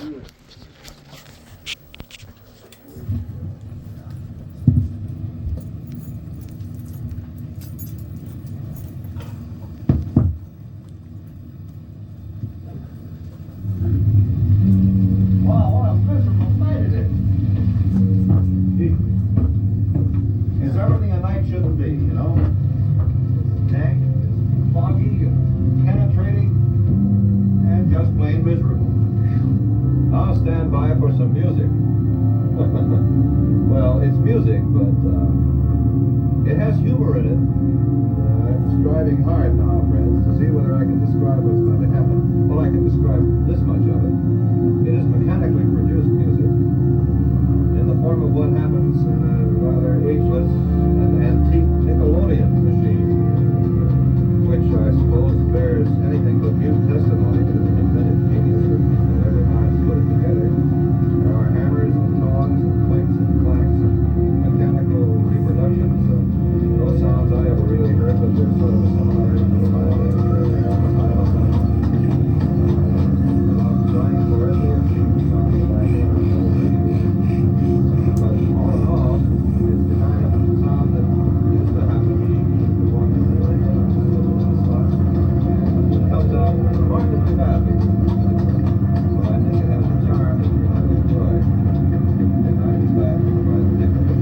Wow, what a miserable night it is. It's everything a night shouldn't be, you know? Dank, foggy, penetrating, and just plain miserable. I'll stand by for some music. Well, it's music, but it has humor in it. I'm striving hard now, friends, to see whether I can describe what's going to happen. Well, I can describe this much of it. It is mechanically produced music in the form of what happens in a rather ageless and antique Nickelodeon machine, which I suppose bears anything but mute testimony to the inventive genius of whoever minds put it together. There are hammers and tongs and clinks and clacks and mechanical reproductions of no sounds I ever really heard, but there's sort of a similarity to the violin and the xylophone. Without trying for it, they achieve something like it. But all in all, it's the kind of sound that used to happen before the spots, and it helps out remarkably badly. So I think it has a charm that you might enjoy. And I was glad to provide the technical.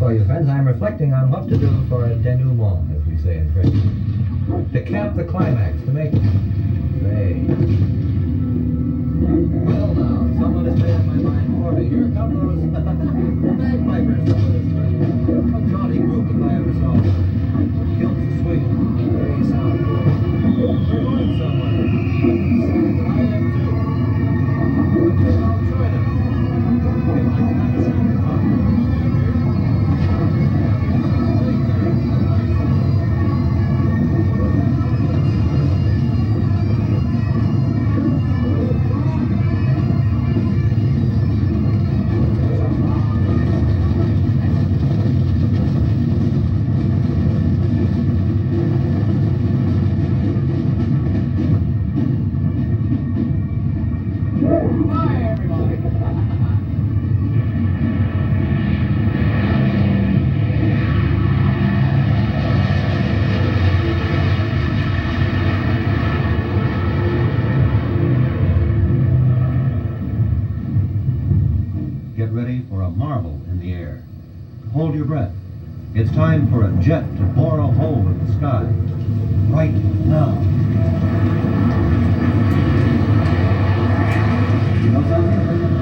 for you, friends. I'm reflecting on what to do for a denouement, as we say in French. To cap the climax, to make it. Say. Well, now, someone has made up my mind for me. Here come those bagpipers. A jaunty group if I ever saw them. Kilts a swing. Very sound. They're going somewhere. I am too. Okay, I'll join them. If I can understand the Get ready for a marvel in the air. Hold your breath. It's time for a jet to bore a hole in the sky. Right now. You know something?